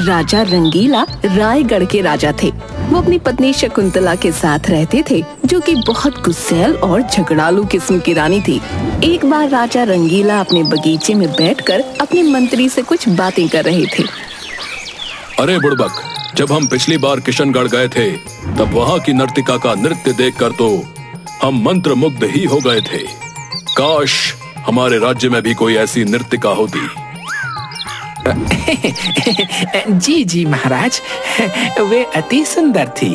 राजा रंगीला रायगढ़ के राजा थे। वो अपनी पत्नी शकुंतला के साथ रहते थे, जो कि बहुत गुस्सैल और झगड़ालू किस्म की रानी थी। एक बार राजा रंगीला अपने बगीचे में बैठकर अपने मंत्री से कुछ बातें कर रहे थे। अरे बुड़बक, जब हम पिछली बार किशनगढ़ गए थे तब वहाँ की नर्तिका का नृत्य देखकर तो हम मंत्रमुग्ध ही हो गए थे। काश हमारे राज्य में भी कोई ऐसी नर्तिका होती। जी जी महाराज, वे अति सुंदर थी।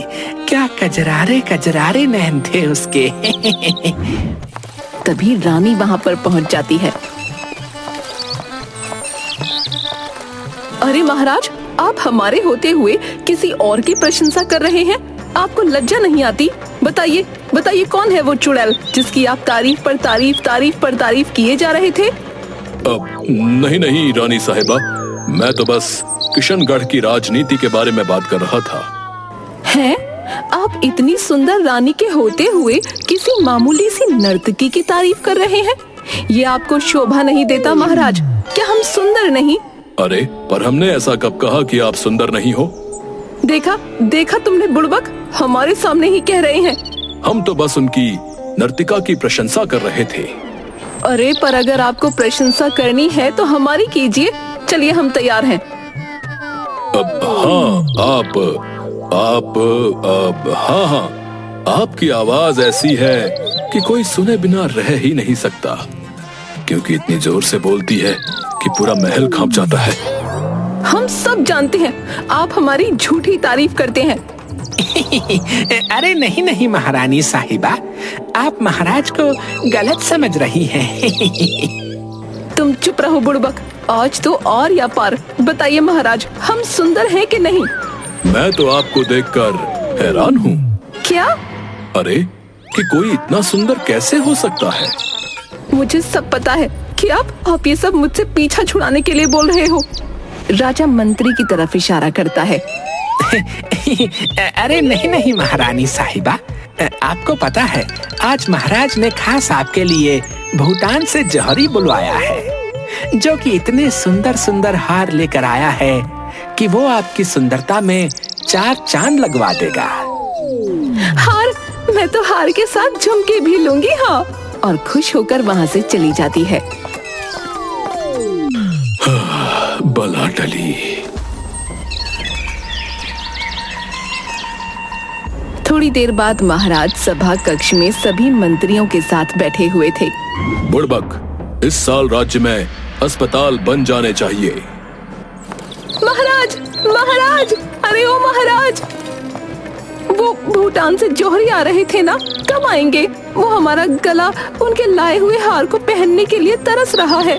क्या कजरारे कजरारे नैन थे उसके। तभी रानी वहाँ पर पहुँच जाती है। अरे महाराज, आप हमारे होते हुए किसी और की प्रशंसा कर रहे हैं। आपको लज्जा नहीं आती? बताइए बताइए, कौन है वो चुड़ैल जिसकी आप तारीफ पर तारीफ किए जा रहे थे? नहीं नहीं रानी साहिबा, मैं तो बस किशनगढ़ की राजनीति के बारे में बात कर रहा था। हैं? आप इतनी सुंदर रानी के होते हुए किसी मामूली सी नर्तकी की तारीफ कर रहे हैं? ये आपको शोभा नहीं देता महाराज? क्या हम सुंदर नहीं? अरे पर हमने ऐसा कब कहा कि आप सुंदर नहीं हो? देखा तुमने बुड़बक, हमारे सामने ही कह रहे हैं। हम तो बस उनकी नर्तिका की प्रशंसा कर रहे थे। अरे पर अगर आपको प्रशंसा करनी है तो हमारी कीजिए। चलिए, हम तैयार हैं। हाँ, आपकी आवाज ऐसी है कि कोई सुने बिना रह ही नहीं सकता, क्योंकि इतनी जोर से बोलती है कि पूरा महल कांप जाता है। हम सब जानते हैं आप हमारी झूठी तारीफ करते हैं। अरे नहीं नहीं महारानी साहिबा, आप महाराज को गलत समझ रही हैं। तुम चुप रहो बुड़बक, आज तो और या पार। बताइए महाराज, हम सुंदर हैं कि नहीं? मैं तो आपको देखकर हैरान हूँ। क्या? अरे कि कोई इतना सुंदर कैसे हो सकता है? मुझे सब पता है कि आप ये सब मुझसे पीछा छुड़ाने के लिए बोल रहे हो। राजा मंत्री की तरफ इशारा करता है। अरे नहीं नहीं महारानी साहिबा, आपको पता है आज महाराज ने खास आपके लिए भूटान से जौहरी बुलवाया है, जो कि इतने सुंदर सुंदर हार लेकर आया है कि वो आपकी सुंदरता में 4 चांद लगवा देगा। हार? मैं तो हार के साथ झुमके भी लूंगी। हाँ। और खुश होकर वहाँ से चली जाती है। बला टली। थोड़ी देर बाद महाराज सभा कक्ष में सभी मंत्रियों के साथ बैठे हुए थे। बुड़बक, इस साल राज्य में अस्पताल बन जाने चाहिए। महाराज महाराज, अरे ओ महाराज, वो भूटान से जौहरी आ रहे थे ना, कब आएंगे? वो हमारा गला उनके लाए हुए हार को पहनने के लिए तरस रहा है।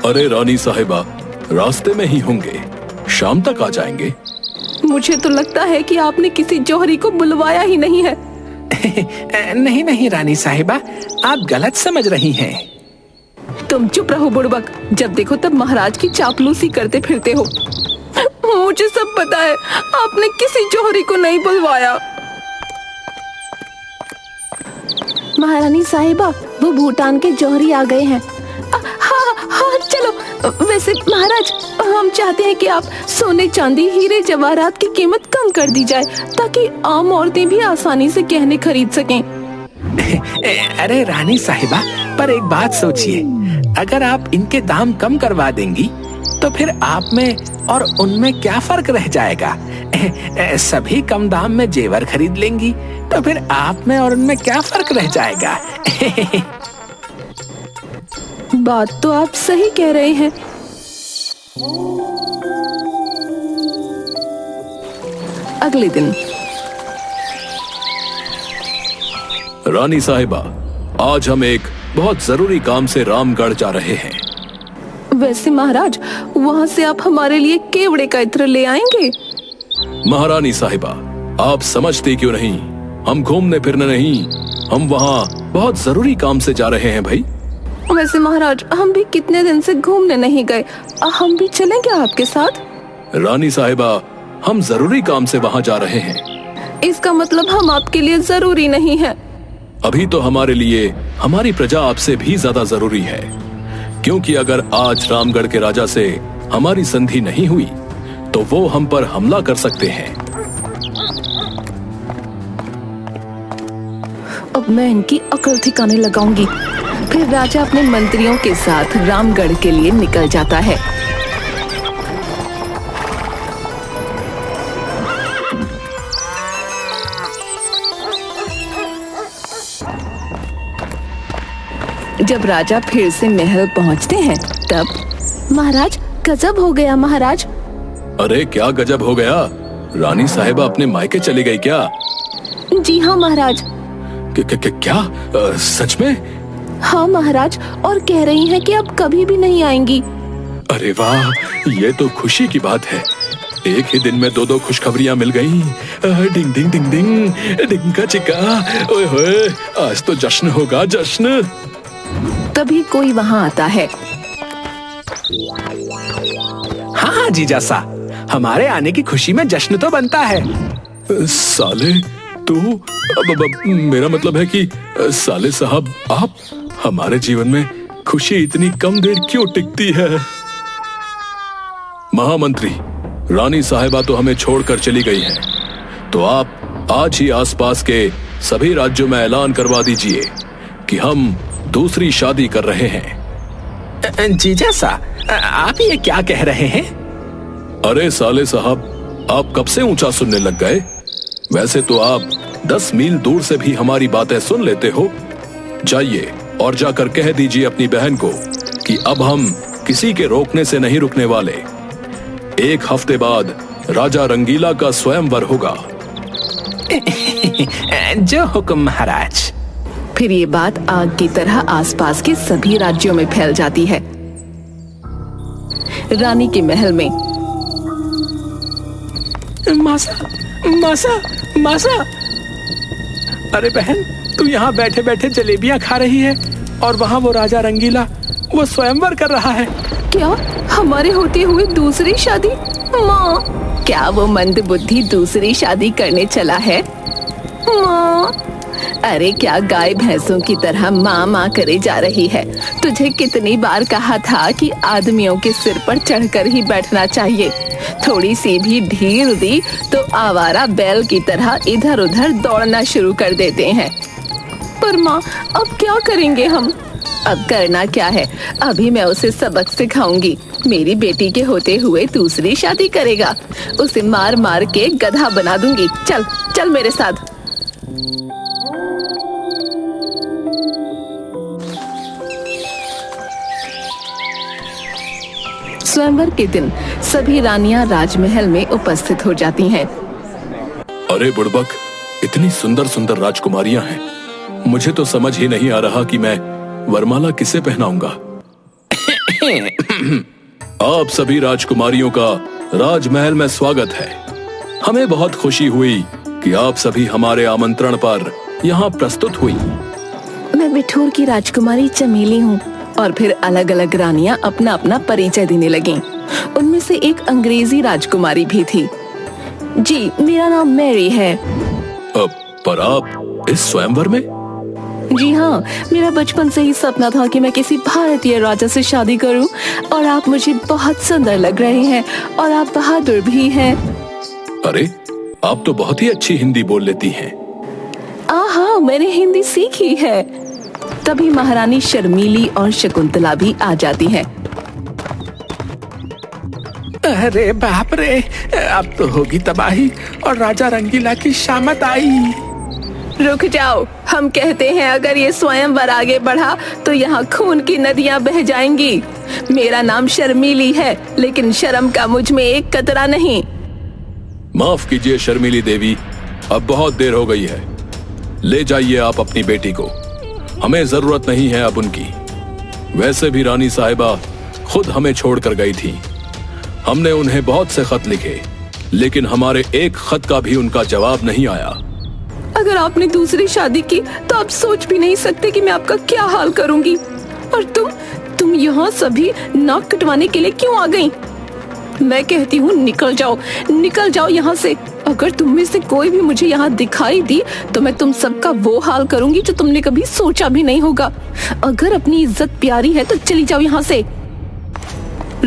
अरे रानी साहिबा, रास्ते में ही होंगे, शाम तक आ जाएंगे। मुझे तो लगता है कि आपने किसी जौहरी को बुलवाया ही नहीं है। नहीं नहीं रानी साहिबा, आप गलत समझ रही हैं। तुम चुप रहो बुड़बक, जब देखो तब महाराज की चापलूसी करते फिरते हो। मुझे सब पता है, आपने किसी जौहरी को नहीं बुलवाया। महारानी साहिबा, वो भूटान के जौहरी आ गए हैं। हाँ चलो। वैसे महाराज, हम चाहते हैं कि आप सोने चांदी हीरे जवाहरात की कीमत कम कर दी जाए, ताकि आम औरतें भी आसानी से गहने खरीद सकें। अरे रानी साहिबा, पर एक बात सोचिए, अगर आप इनके दाम कम करवा देंगी तो फिर आप में और उनमें क्या फर्क रह जाएगा? सभी कम दाम में जेवर खरीद लेंगी, तो फिर आप में और उनमें क्या फर्क रह जाएगा? बात तो आप सही कह रहे हैं। अगले दिन। रानी साहिबा, आज हम एक बहुत जरूरी काम से रामगढ़ जा रहे हैं। वैसे महाराज, वहाँ से आप हमारे लिए केवड़े का इत्र ले आएंगे? महारानी साहिबा, आप समझती क्यों नहीं? हम घूमने फिरने नहीं, हम वहाँ बहुत जरूरी काम से जा रहे हैं भाई। वैसे महाराज, हम भी कितने दिन से घूमने नहीं गए, हम भी चलेंगे आपके साथ? रानी साहिबा, हम जरूरी काम से वहाँ जा रहे हैं। इसका मतलब हम आपके लिए जरूरी नहीं है? अभी तो हमारे लिए हमारी प्रजा आपसे भी ज्यादा जरूरी है, क्योंकि अगर आज रामगढ़ के राजा से हमारी संधि नहीं हुई तो वो हम पर हमला कर सकते हैं। अब मैं इनकी अकल ठिकाने लगाऊंगी। फिर राजा अपने मंत्रियों के साथ रामगढ़ के लिए निकल जाता है। जब राजा फिर से महल पहुंचते हैं तब महाराज, गजब हो गया महाराज। अरे क्या गजब हो गया? रानी साहिबा अपने मायके चली गई क्या? जी हाँ महाराज। क्या सच में? हाँ महाराज, और कह रही हैं कि अब कभी भी नहीं आएंगी। अरे वाह, ये तो खुशी की बात है। एक ही दिन में दो खुशखबरियां मिल गईं। डिंग डिंग डिंग डिंग, डिंगा चिका, ओए होए, आज तो जश्न होगा, जश्न। तभी कोई वहाँ आता है। हाँ जीजा सा, हमारे आने की खुशी में जश्न तो बनता है। साले तू, मेरा मतलब है कि साले साहब, आप, हमारे जीवन में खुशी इतनी कम देर क्यों टिकती है? महामंत्री, रानी साहिबा तो हमें छोड़कर चली गई है, तो आप आज ही आसपास के सभी राज्यों में ऐलान करवा दीजिए कि हम दूसरी शादी कर रहे हैं। जीजा सा, आप ये क्या कह रहे हैं? अरे साले साहब, आप कब से ऊंचा सुनने लग गए? वैसे तो आप 10 मील दूर से भी हमारी बातें सुन लेते हो। जाइए और जाकर कह दीजिए अपनी बहन को कि अब हम किसी के रोकने से नहीं रुकने वाले। 1 हफ्ते बाद राजा रंगीला का स्वयंवर होगा। जो हुक्म महाराज। फिर ये बात आग की तरह आसपास के सभी राज्यों में फैल जाती है। रानी के महल में मासा, मासा, मासा। अरे बहन, तू यहाँ बैठे बैठे जलेबियां खा रही है और वहाँ वो राजा रंगीला, वो स्वयंवर कर रहा है। क्या हमारे होते हुए दूसरी शादी? माँ, क्या वो मंद बुद्धि दूसरी शादी करने चला है? माँ, अरे क्या गाय भैंसों की तरह माँ माँ करे जा रही है? तुझे कितनी बार कहा था कि आदमियों के सिर पर चढ़कर ही बैठना चाहिए। थोड़ी सी भी ढील दी तो आवारा बैल की तरह इधर उधर दौड़ना शुरू कर देते हैं। पर माँ, अब क्या करेंगे हम? अब करना क्या है, अभी मैं उसे सबक सिखाऊंगी। मेरी बेटी के होते हुए दूसरी शादी करेगा, उसे मार मार के गधा बना दूंगी। चल चल मेरे साथ। स्वयंवर के दिन सभी रानियां राजमहल में उपस्थित हो जाती हैं। अरे बुड़बक, इतनी सुंदर सुंदर राजकुमारियां हैं, मुझे तो समझ ही नहीं आ रहा कि मैं वरमाला किसे पहनाऊंगा। आप सभी राजकुमारियों का राजमहल में स्वागत है। हमें बहुत खुशी हुई कि आप सभी हमारे आमंत्रण पर यहाँ प्रस्तुत हुई। मैं बिठूर की राजकुमारी चमेली हूँ। और फिर अलग अलग रानियां अपना अपना परिचय देने लगीं। उनमें से एक अंग्रेजी राजकुमारी भी थी। जी, मेरा नाम मैरी है। पर आप इस स्वयंवर में? जी हाँ, मेरा बचपन से ही सपना था कि मैं किसी भारतीय राजा से शादी करूं, और आप मुझे बहुत सुंदर लग रहे हैं और आप बहादुर भी हैं। अरे, आप तो बहुत ही अच्छी हिंदी बोल लेती हैं। हाँ, मैंने हिंदी सीखी है। तभी महारानी शर्मीली और शकुंतला भी आ जाती हैं। अरे बाप रे, अब तो होगी तबाही और राजा रंगीला की शामत आई। रुक जाओ, हम कहते हैं अगर ये स्वयंवर आगे बढ़ा तो यहाँ खून की नदियाँ बह जाएंगी। मेरा नाम शर्मीली है, लेकिन शर्म का मुझ में एक कतरा नहीं। माफ कीजिए शर्मीली देवी, अब बहुत देर हो गई है। ले जाइए आप अपनी बेटी को, हमें जरूरत नहीं है अब उनकी। वैसे भी रानी साहिबा खुद हमें छोड़कर गई थी। हमने उन्हें बहुत से खत लिखे, लेकिन हमारे एक खत का भी उनका जवाब नहीं आया। अगर आपने दूसरी शादी की तो आप सोच भी नहीं सकते कि मैं आपका क्या हाल करूंगी। और तुम यहाँ सभी नाक कटवाने के लिए क्यों आ गई? मैं कहती हूँ निकल जाओ यहाँ से। अगर तुम में से कोई भी मुझे यहाँ दिखाई दी तो मैं तुम सबका वो हाल करूंगी जो तुमने कभी सोचा भी नहीं होगा। अगर अपनी इज्जत प्यारी है तो चली जाओ यहाँ से।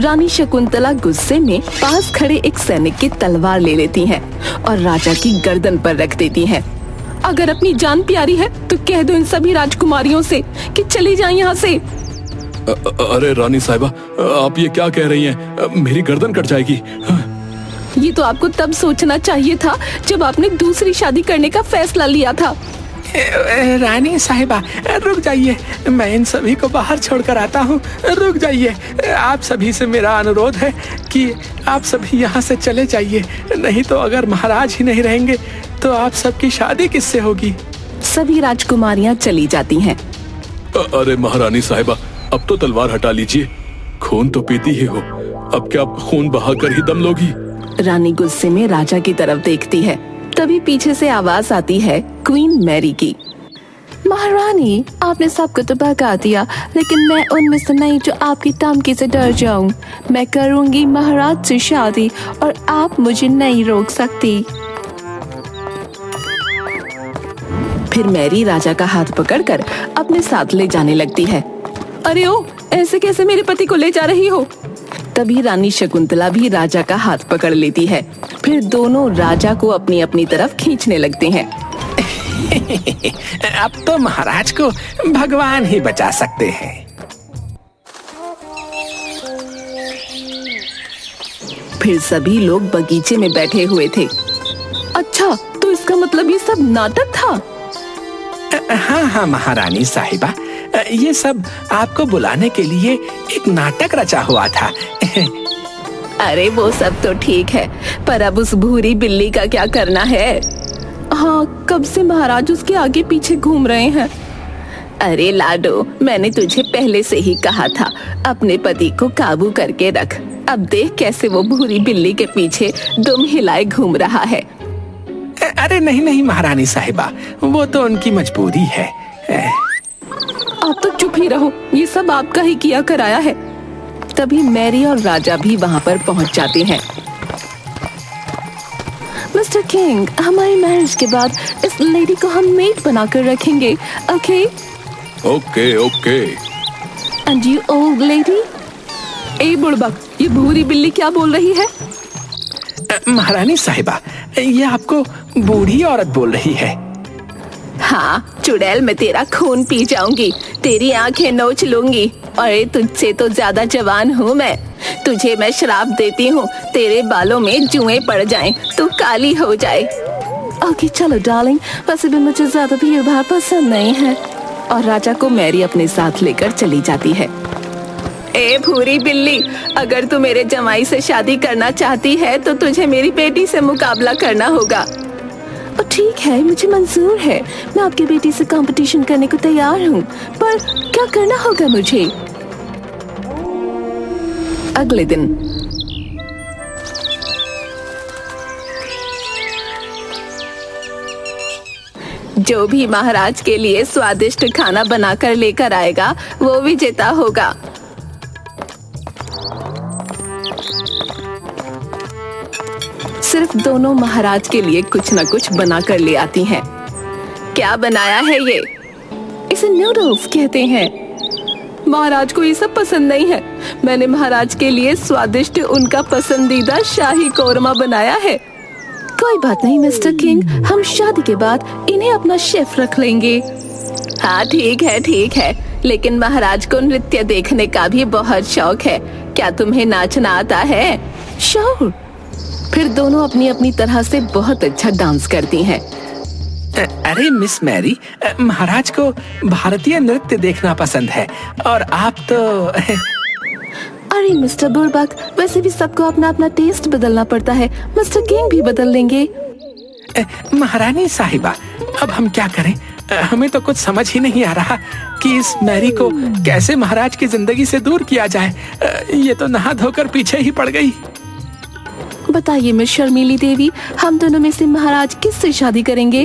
रानी शकुंतला गुस्से में पास खड़े एक सैनिक की तलवार ले लेती हैं और राजा की गर्दन पर रख देती हैं। अगर अपनी जान प्यारी है तो कह दो इन सभी राजकुमारियों से कि चली जाएं यहाँ से। अरे रानी साहिबा, आप ये क्या कह रही हैं? मेरी गर्दन कट जाएगी। ये तो आपको तब सोचना चाहिए था जब आपने दूसरी शादी करने का फैसला लिया था। रानी साहिबा रुक जाइए, मैं इन सभी को बाहर छोड़कर आता हूँ। रुक जाइए, आप सभी से मेरा अनुरोध है कि आप सभी यहाँ से चले जाइए, नहीं तो अगर महाराज ही नहीं रहेंगे तो आप सबकी शादी किससे होगी। सभी राजकुमारियाँ चली जाती हैं। अरे महारानी साहिबा, अब तो तलवार हटा लीजिए, खून तो पीती ही हो, अब क्या खून बहाकर ही दम लोगी? रानी गुस्से में राजा की तरफ देखती है। तभी पीछे से आवाज आती है क्वीन मैरी की। महारानी, आपने सबको तो भगा दिया, लेकिन मैं उनमें से नहीं जो आपकी धमकी से डर जाऊं। मैं करूंगी महाराज से शादी और आप मुझे नहीं रोक सकती। फिर मैरी राजा का हाथ पकड़कर अपने साथ ले जाने लगती है। अरे ओ, ऐसे कैसे मेरे पति को ले जा रही हो? तभी रानी शकुंतला भी राजा का हाथ पकड़ लेती है। फिर दोनों राजा को अपनी अपनी तरफ खींचने लगते हैं। अब तो महाराज को भगवान ही बचा सकते हैं। फिर सभी लोग बगीचे में बैठे हुए थे। अच्छा, तो इसका मतलब ये सब नाटक था? हाँ हाँ महारानी साहिबा, ये सब आपको बुलाने के लिए एक नाटक रचा हुआ था। अरे वो सब तो ठीक है, पर अब उस भूरी बिल्ली का क्या करना है? हाँ, कब से महाराज उसके आगे पीछे घूम रहे हैं। अरे लाडो, मैंने तुझे पहले से ही कहा था अपने पति को काबू करके रख। अब देख कैसे वो भूरी बिल्ली के पीछे दुम हिलाए घूम रहा है। अरे नहीं नहीं महारानी साहिबा, वो तो उनकी मजबूरी है। आप तो चुप ही रहो, ये सब आपका ही किया कराया है। तभी मैरी और राजा भी वहाँ पर पहुँच जाते हैं। मिस्टर किंग, हमारी मैरिज के बाद इस लेडी को हम मेड बनाकर रखेंगे, okay? Okay okay. And you old lady? ए बुड़बक, ये भूरी बिल्ली क्या बोल रही है? महारानी साहिबा, ये आपको बूढ़ी औरत बोल रही है। हाँ, चुड़ैल, मैं तेरा खून पी जाऊंगी, तेरी आंखें नोच लूंगी। अरे तुझसे तो ज्यादा जवान हूँ मैं। तुझे मैं श्राप देती हूँ, तेरे बालों में जुएं पड़ जाएं, तू काली हो जाए। ओके चलो डार्लिंग, वैसे भी मुझे ज्यादा भीड़ भाड़ पसंद नहीं है। और राजा को मैरी अपने साथ लेकर चली जाती है। ए भूरी बिल्ली, अगर तू मेरे जमाई से शादी करना चाहती है तो तुझे मेरी बेटी से मुकाबला करना होगा। ठीक है, मुझे मंजूर है, मैं आपकी बेटी से कंपटीशन करने को तैयार हूँ, पर क्या करना होगा मुझे? अगले दिन जो भी महाराज के लिए स्वादिष्ट खाना बनाकर लेकर आएगा वो विजेता होगा। सिर्फ दोनों महाराज के लिए कुछ न कुछ बना कर ले आती हैं। क्या बनाया है ये? इसे नूडल्स कहते हैं। महाराज को ये सब पसंद नहीं है। मैंने महाराज के लिए स्वादिष्ट उनका पसंदीदा शाही कोरमा बनाया है। कोई बात नहीं मिस्टर किंग, हम शादी के बाद इन्हें अपना शेफ रख लेंगे। हाँ ठीक है, लेकिन महाराज को नृत्य देखने का भी बहुत शौक है। क्या तुम्हें नाचना आता है? श्योर। फिर दोनों अपनी अपनी तरह से बहुत अच्छा डांस करती हैं। अरे मिस मैरी, महाराज को भारतीय नृत्य देखना पसंद है और आप तो अरे मिस्टर बुड़बक, वैसे भी सबको अपना अपना टेस्ट बदलना पड़ता है। मिस्टर किंग भी बदल लेंगे। महारानी साहिबा, अब हम क्या करें? हमें तो कुछ समझ ही नहीं आ रहा कि इस मैरी को कैसे महाराज की जिंदगी से दूर किया जाए। ये तो नहा धोकर पीछे ही पड़ गई। बताइए मिस शर्मीली देवी, हम दोनों में से महाराज किससे शादी करेंगे?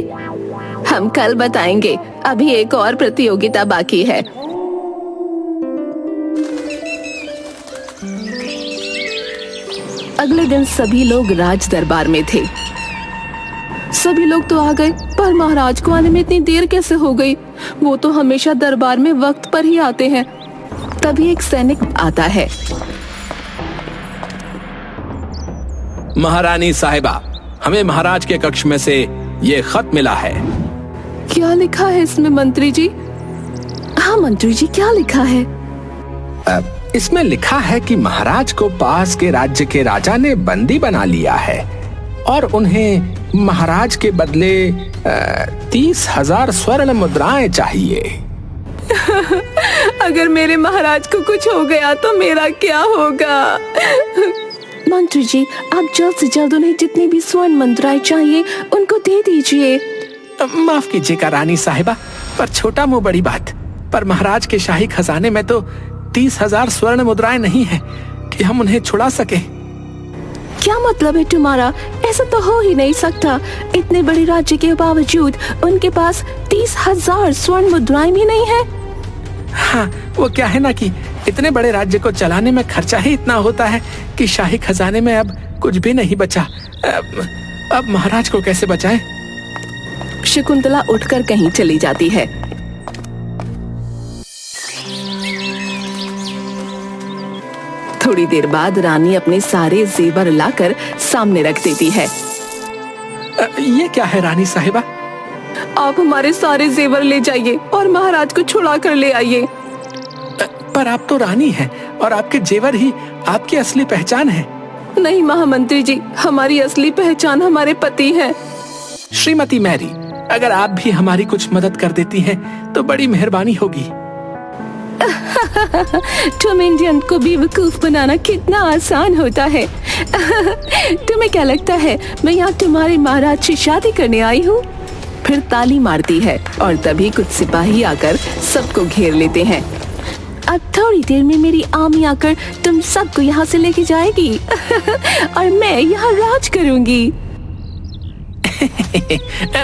हम कल बताएंगे, अभी एक और प्रतियोगिता बाकी है। अगले दिन सभी लोग राज दरबार में थे। सभी लोग तो आ गए, पर महाराज को आने में इतनी देर कैसे हो गई? वो तो हमेशा दरबार में वक्त पर ही आते हैं। तभी एक सैनिक आता है। महारानी साहिबा, हमें महाराज के कक्ष में से ये खत मिला है। क्या लिखा है इसमें मंत्री जी? हाँ मंत्री जी, क्या लिखा है? इसमें लिखा है कि महाराज को पास के राज्य के राजा ने बंदी बना लिया है और उन्हें महाराज के बदले 30,000 स्वर्ण मुद्राएं चाहिए। अगर मेरे महाराज को कुछ हो गया तो मेरा क्या होगा? मंत्री जी, आप जल्द से जल्द उन्हें जितनी भी स्वर्ण मुद्राएं चाहिए उनको दे दीजिए। माफ कीजिएगा रानी साहिबा, पर छोटा मुंह बड़ी बात। पर महाराज के शाही खजाने में तो 30,000 स्वर्ण मुद्राएं नहीं है कि हम उन्हें छुड़ा सके। क्या मतलब है तुम्हारा? ऐसा तो हो ही नहीं सकता। इतने बड़े राज्य के बावजूद उनके पास 30,000 स्वर्ण मुद्राएं भी नहीं है। हाँ, वो क्या है ना कि इतने बड़े राज्य को चलाने में खर्चा ही इतना होता है कि शाही खजाने में अब कुछ भी नहीं बचा। अब महाराज को कैसे बचाएं? शकुंतला उठकर कहीं चली जाती है। थोड़ी देर बाद रानी अपने सारे जेवर लाकर सामने रख देती है। ये क्या है रानी साहिबा? आप हमारे सारे जेवर ले जाइए और महाराज को छुड़ा कर ले आइए। पर आप तो रानी हैं और आपके जेवर ही आपकी असली पहचान है। नहीं महामंत्री जी, हमारी असली पहचान हमारे पति है। श्रीमती मैरी, अगर आप भी हमारी कुछ मदद कर देती हैं तो बड़ी मेहरबानी होगी। तुम इंडियन को बेवकूफ बनाना कितना आसान होता है। तुम्हें क्या लगता है मैं यहाँ तुम्हारे महाराज से शादी करने आई हूँ? फिर ताली मारती है और तभी कुछ सिपाही आकर सबको घेर लेते हैं। अब थोड़ी देर में मेरी आर्मी आकर तुम सबको यहाँ से लेके जाएगी और मैं यहाँ राज करूँगी।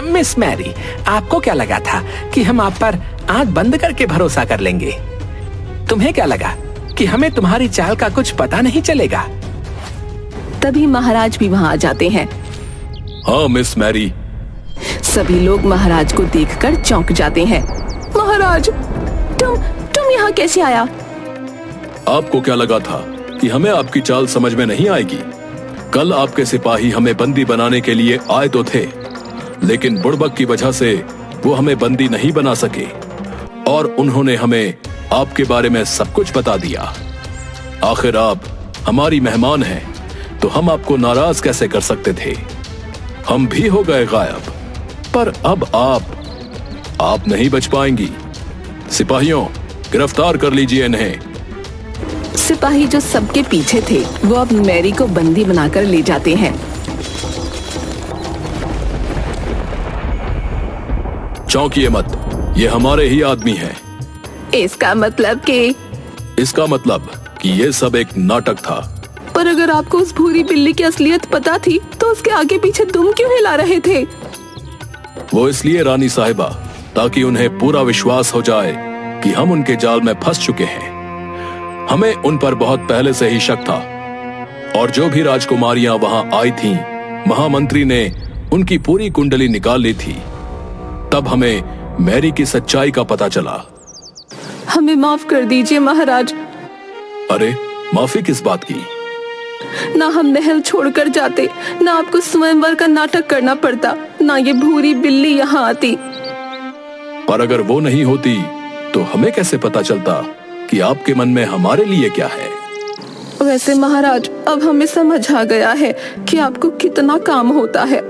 मिस मैरी, आपको क्या लगा था कि हम आप पर आंख बंद करके भरोसा कर लेंगे? तुम्हें क्या लगा कि हमें तुम्हारी चाल का कुछ पता नहीं चलेगा? तभी महाराज भी वहाँ आ जाते हैं। हाँ मिस मैरी। सभी लोग महाराज को देखकर चौंक जाते हैं। महाराज, तुम यहाँ कैसे आया? आपको क्या लगा था कि हमें आपकी चाल समझ में नहीं आएगी? कल आपके सिपाही हमें बंदी बनाने के लिए आए तो थे, लेकिन बुड़बक की वजह से वो हमें बंदी नहीं बना सके और उन्होंने हमें आपके बारे में सब कुछ बता दिया। आखिर आप हमारी मेहमान हैं, तो हम आपको नाराज कैसे कर सकते थे? हम भी हो गए गायब, पर अब आप नहीं बच पाएंगी। सिपाहियों, गिरफ्तार कर लीजिए इन्हें। सिपाही जो सबके पीछे थे वो अब मैरी को बंदी बनाकर ले जाते हैं। चौंकिए मत, ये हमारे ही आदमी हैं। इसका मतलब कि ये सब एक नाटक था। पर अगर आपको उस भूरी बिल्ली की असलियत पता थी तो उसके आगे पीछे दुम क्यों हिला रहे थे? वो इसलिए रानी साहिबा, ताकि उन्हें पूरा विश्वास हो जाए कि हम उनके जाल में फंस चुके हैं। हमें उन पर बहुत पहले से ही शक था और जो भी राजकुमारियां वहां आई थीं, महामंत्री ने उनकी पूरी कुंडली निकाल ली थी। तब हमें मैरी की सच्चाई का पता चला। हमें माफ कर दीजिए महाराज। अरे माफी किस बात की? ना हम महल छोड़कर जाते, ना आपको स्वयंवर का नाटक करना पड़ता, ना ये भूरी बिल्ली यहाँ आती। पर अगर वो नहीं होती तो हमें कैसे पता चलता कि आपके मन में हमारे लिए क्या है? वैसे महाराज, अब हमें समझ आ गया है कि आपको कितना काम होता है।